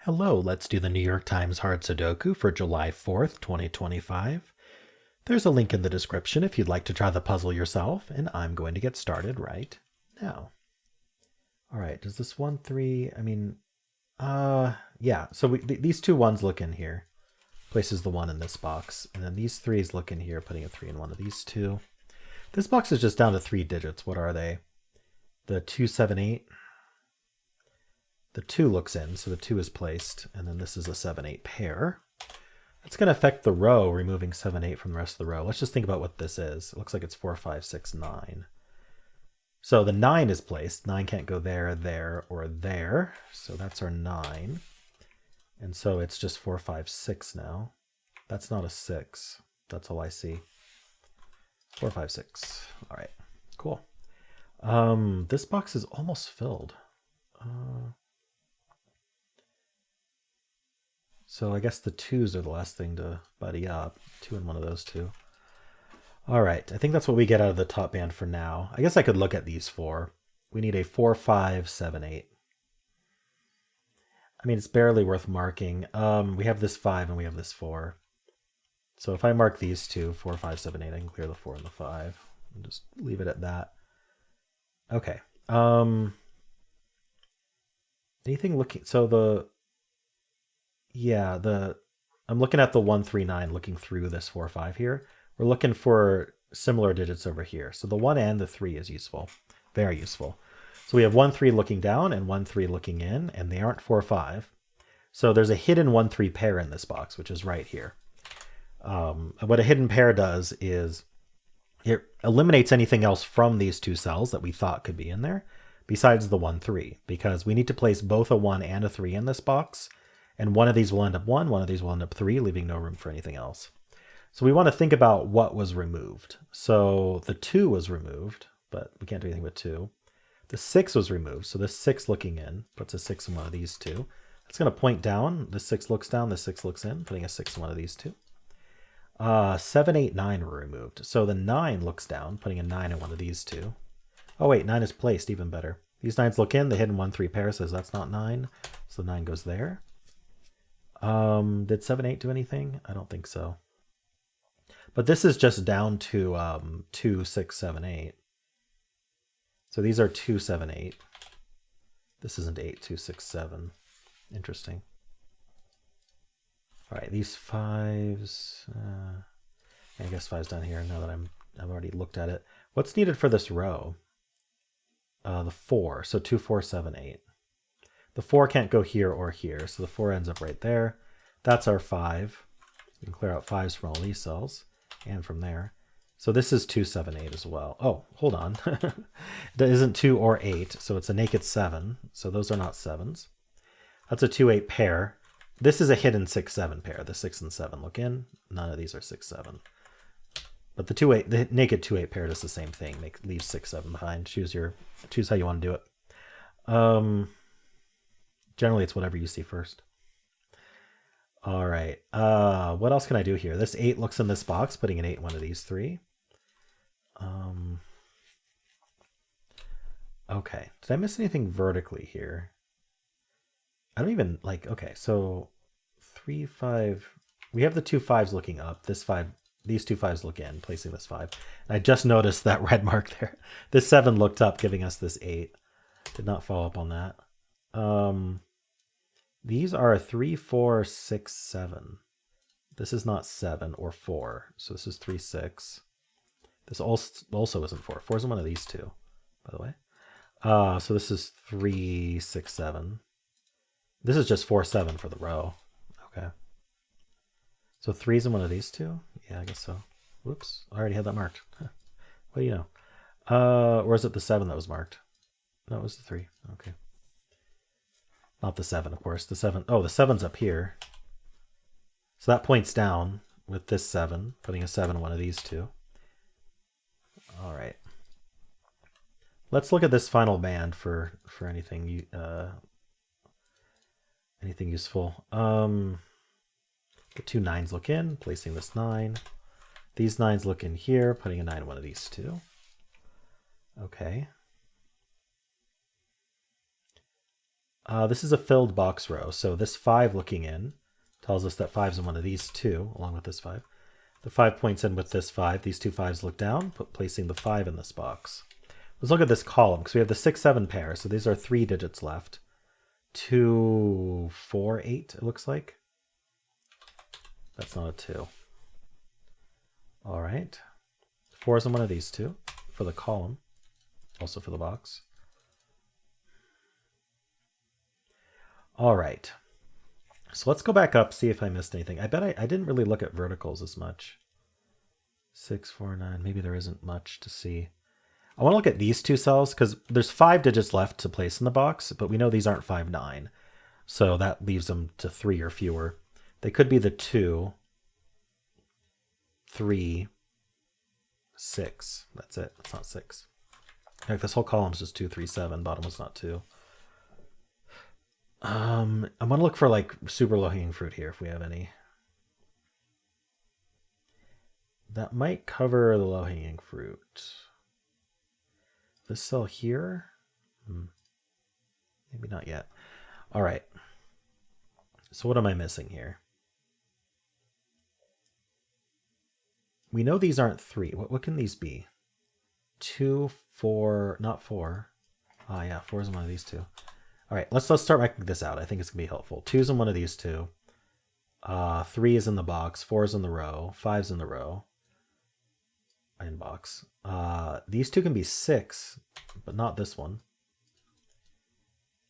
Hello, let's do the New York Times Hard Sudoku for July 4th, 2025. There's a link in the description if you'd like to try the puzzle yourself, and I'm going to get started right now. All right, does this 1, 3, yeah, so these two ones look in here. Places the 1 in this box, and then these 3s look in here, putting a 3 in one of these two. This box is just down to 3 digits. What are they? The 2, 7, 8. The 2 looks in, so the 2 is placed, and then this is a 7, 8 pair. That's going to affect the row, removing 7, 8 from the rest of the row. Let's just think about what this is. It looks like it's 4, 5, 6, 9. So the 9 is placed. 9 can't go there, there, or there. So that's our 9. And so it's just 4, 5, 6 now. That's not a 6. That's all I see. 4, 5, 6. All right, cool. This box is almost filled. So I guess the 2s are the last thing to buddy up. 2 in one of those two. All right, I think that's what we get out of the top band for now. I guess I could look at these 4. We need a 4, 5, 7, 8. I mean, it's barely worth marking. We have this 5 and we have this 4. So if I mark these two, 4, 5, 7, 8, I can clear the 4 and the 5. And just leave it at that. Okay. Anything looking... So I'm looking at the 1, 3, 9, looking through this 4, 5 here. We're looking for similar digits over here. So the 1 and the 3 is useful. Very useful. So we have 1, 3 looking down and 1, 3 looking in, and they aren't 4, 5. So there's a hidden 1, 3 pair in this box, which is right here. What a hidden pair does is it eliminates anything else from these two cells that we thought could be in there, besides the 1, 3, because we need to place both a 1 and a 3 in this box, and one of these will end up 1, one of these will end up 3, leaving no room for anything else. So we want to think about what was removed. So the 2 was removed, but we can't do anything with 2. The 6 was removed, so this 6 looking in puts a 6 in one of these two. That's going to point down. The 6 looks down, the 6 looks in, putting a 6 in one of these two. 7, 8, 9 were removed. So the 9 looks down, putting a 9 in one of these two. Oh wait, 9 is placed, even better. These 9s look in, the hidden 1, 3 pair says that's not 9, so 9 goes there. Did 7, 8 do anything? I don't think so. But this is just down to 2, 6, 7, 8. So these are 2, 7, 8. This isn't 8, 2, 6, 7. Interesting. All right, these 5s. I guess 5's down here now that I've already looked at it. What's needed for this row? The 4. So 2, 4, 7, 8. The 4 can't go here or here, so the 4 ends up right there. That's our 5. We can clear out 5s from all these cells and from there. So this is 2, 7, 8 as well. Oh, hold on. That isn't 2 or 8, so it's a naked 7. So those are not 7s. That's a 2, 8 pair. This is a hidden 6, 7 pair. The 6 and 7 look in. None of these are 6, 7. But the naked 2, 8 pair does the same thing. Leave 6, 7 behind. Choose how you want to do it. Generally, it's whatever you see first. All right. What else can I do here? This 8 looks in this box, putting an 8 in one of these 3. Okay. Did I miss anything vertically here? I don't even okay, so 3, 5. We have the 2 5s looking up. These 2 5s look in, placing this 5. And I just noticed that red mark there. This 7 looked up, giving us this 8. Did not follow up on that. These are 3, 4, 6, 7. This is not 7 or 4. So this is 3, 6. This also isn't 4. 4 is in one of these two, by the way. So this is 3, 6, 7. This is just 4, 7 for the row. Okay. So 3's in one of these two? Yeah, I guess so. Whoops. I already had that marked. Huh. What do you know? Or is it the 7 that was marked? No, it was the 3. Okay. Not the 7, of course. The 7. Oh, the 7's up here. So that points down with this 7, putting a 7 in one of these two. All right. Let's look at this final band for anything anything useful. The 2 9s look in, placing this 9. These 9s look in here, putting a 9 in one of these two. Okay. This is a filled box row. So this 5 looking in tells us that 5's in one of these two, along with this 5. The 5 points in with this 5. These two 5s look down, placing the 5 in this box. Let's look at this column, because we have the 6, 7 pair. So these are 3 digits left. 2, 4, 8, it looks like. That's not a 2. All right. 4 is in one of these two for the column, also for the box. All right. So let's go back up, see if I missed anything. I bet I didn't really look at verticals as much. 6, 4, 9. Maybe there isn't much to see. I want to look at these two cells because there's 5 digits left to place in the box, but we know these aren't 5, 9. So that leaves them to 3 or fewer. They could be the 2, 3, 6. That's it. That's not 6. Like this whole column's just 2, 3, 7. Bottom was not 2. I'm gonna look for like super low-hanging fruit here if we have any. That might cover the low-hanging fruit. This cell here? Maybe not yet. All right. So what am I missing here? We know these aren't 3. What can these be? 2, 4, not 4. Ah, yeah, 4 is in one of these two. All right, let's start writing this out. I think it's gonna be helpful. 2 is in one of these two. 3 is in the box. 4 is in the row. 5 is in the row. In box. These two can be 6, but not this one.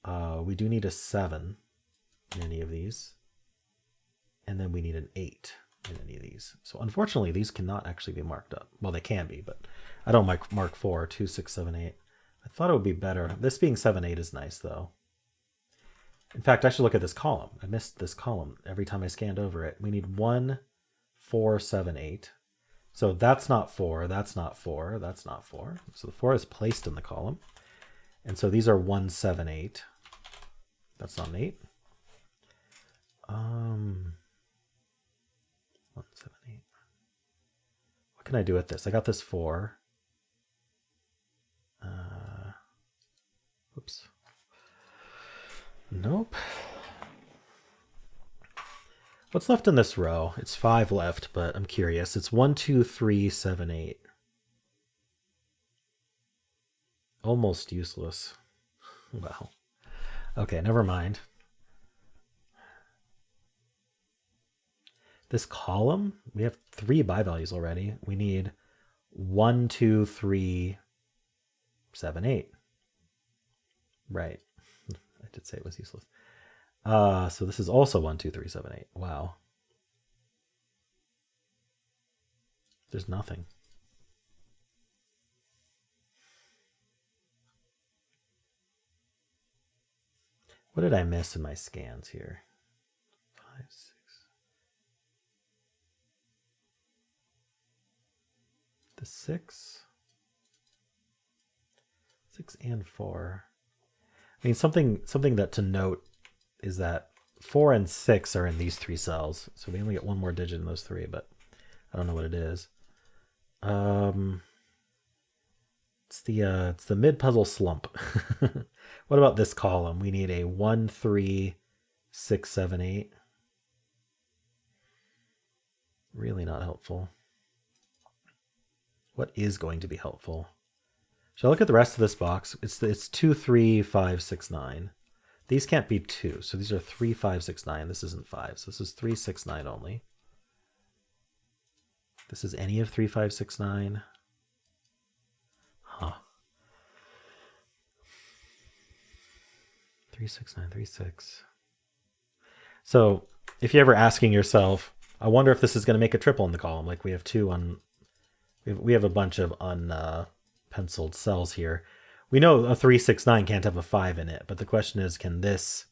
We do need a 7 in any of these. And then we need an 8 in any of these. So unfortunately, these cannot actually be marked up. Well, they can be, but I don't mark 4, 2, 6, 7, 8. I thought it would be better. This being 7, 8 is nice, though. In fact, I should look at this column. I missed this column every time I scanned over it. We need 1, 4, 7, 8. So that's not 4, that's not 4, that's not 4. So the 4 is placed in the column. And so these are 1, 7, 8. That's not an 8. 1, 7, 8. What can I do with this? I got this 4. Oops. Nope. What's left in this row? It's 5 left, but I'm curious. It's 1, 2, 3, 7, 8. Almost useless. Wow. Okay, never mind. This column, we have 3 bi-values already. We need 1, 2, 3, 7, 8. Right. I did say it was useless. So this is also 1, 2, 3, 7, 8. Wow. There's nothing. What did I miss in my scans here? 5, 6. The 6. 6 and 4. I mean, something that to note is that 4 and 6 are in these 3 cells. So we only get one more digit in those 3, but I don't know what it is. It's the mid-puzzle slump. What about this column? We need a 1, 3, 6, 7, 8. Really not helpful. What is going to be helpful? Shall I look at the rest of this box? It's 2, 3, 5, 6, 9. These can't be 2, so these are 3, 5, 6, 9. This isn't 5, so this is 3, 6, 9 only. This is any of 3, 5, 6, 9. Huh. 3, 6, 9, 3, 6. So if you're ever asking yourself, I wonder if this is going to make a triple in the column, like we have 2 on, we have a bunch of unpenciled cells here. We know a 3, 6, 9 can't have a 5 in it, but the question is, can this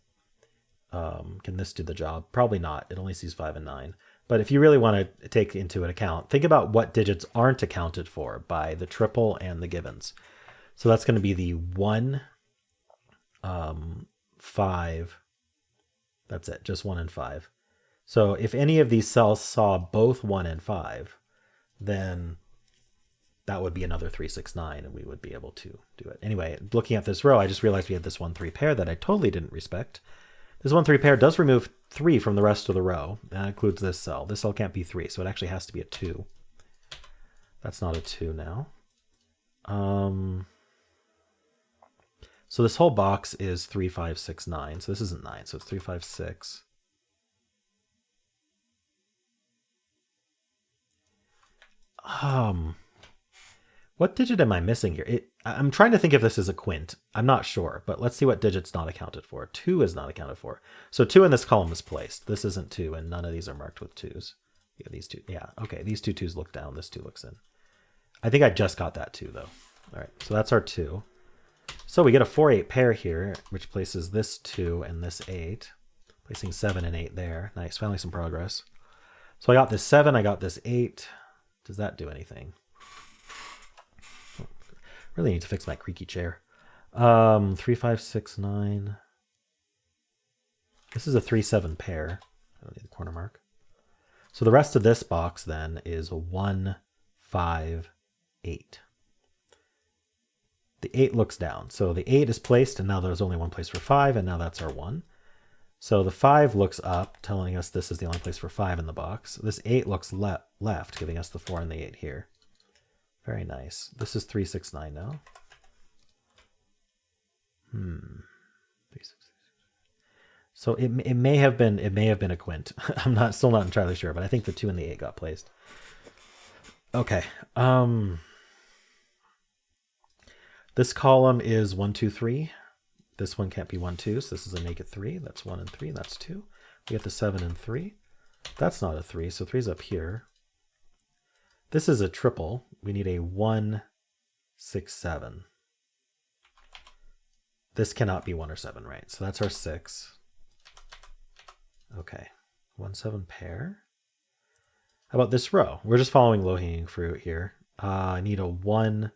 do the job? Probably not. It only sees 5 and 9. But if you really want to take into account, think about what digits aren't accounted for by the triple and the givens. So that's going to be the 1, 5. That's it, just 1 and 5. So if any of these cells saw both 1 and 5, then that would be another 3, 6, 9, and we would be able to do it. Anyway, looking at this row, I just realized we had this 1, 3 pair that I totally didn't respect. This 1, 3 pair does remove 3 from the rest of the row. That includes this cell. This cell can't be 3, so it actually has to be a 2. That's not a 2 now. So this whole box is 3, 5, 6, 9. So this isn't 9, so it's 3, 5, 6. What digit am I missing here? I'm trying to think if this is a quint. I'm not sure, but let's see what digit's not accounted for. 2 is not accounted for. So 2 in this column is placed. This isn't 2, and none of these are marked with 2s. Yeah, these 2. Yeah, okay, these 2 2s look down. This 2 looks in. I think I just got that 2, though. All right, so that's our 2. So we get a 4, 8 pair here, which places this 2 and this 8, placing 7 and 8 there. Nice, finally some progress. So I got this 7, I got this 8. Does that do anything? Oh, really need to fix my creaky chair. 3, 5, 6, 9. This is a 3, 7 pair. I don't need the corner mark. So the rest of this box then is 1, 5, 8. The 8 looks down. So the 8 is placed, and now there's only one place for 5, and now that's our 1. So the 5 looks up, telling us this is the only place for 5 in the box. This 8 looks left, giving us the 4 and the 8 here. Very nice. This is 3, 6, 9 now. 3, 6, 6. So it may have been a quint. I'm still not entirely sure, but I think the 2 and the 8 got placed. Okay. This column is 1, 2, 3. This one can't be 1, 2, so this is a naked 3. That's 1 and 3. That's 2. We get the 7 and 3. That's not a 3, so 3's up here. This is a triple. We need a 1, 6, 7. This cannot be 1 or 7, right? So that's our 6. Okay. 1, 7 pair. How about this row? We're just following low-hanging fruit here. I need a 1,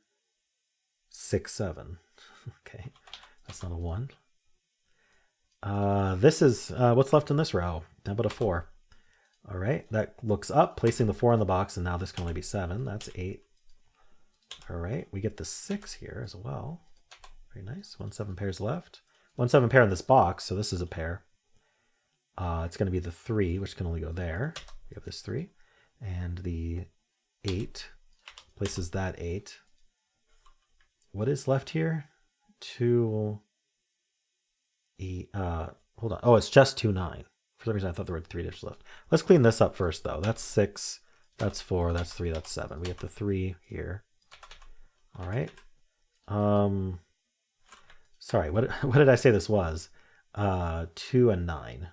6, 7. Okay. That's not a 1. This is what's left in this row. How about a 4? All right, that looks up, placing the 4 in the box, and now this can only be 7. That's 8. All right, we get the 6 here as well. Very nice. 1, 7 pairs left. 1, 7 pair in this box, so this is a pair. It's going to be the 3, which can only go there. We have this 3. And the 8 places that 8. What is left here? 2, 8, hold on. Oh, it's just 2, 9. For some reason, I thought there were 3 digits left. Let's clean this up first, though. That's 6, that's 4, that's 3, that's 7. We have the 3 here. All right. Sorry, what did I say this was? 2 and 9.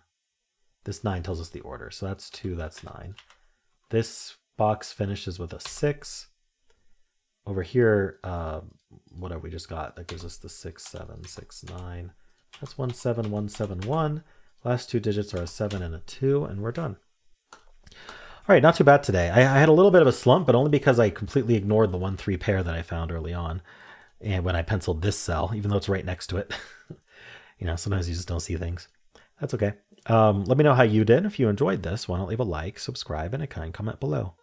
This 9 tells us the order. So that's 2, that's 9. This box finishes with a 6. Over here, what have we just got? That gives us the 6, 7, 6, 9. That's 1, 7, 1, 7, 1. Last 2 digits are a 7 and a 2, and we're done. All right, not too bad today. I had a little bit of a slump, but only because I completely ignored the 1, 3 pair that I found early on. And when I penciled this cell, even though it's right next to it. You know, sometimes you just don't see things. That's okay. Let me know how you did. If you enjoyed this, why not leave a like, subscribe, and a kind comment below.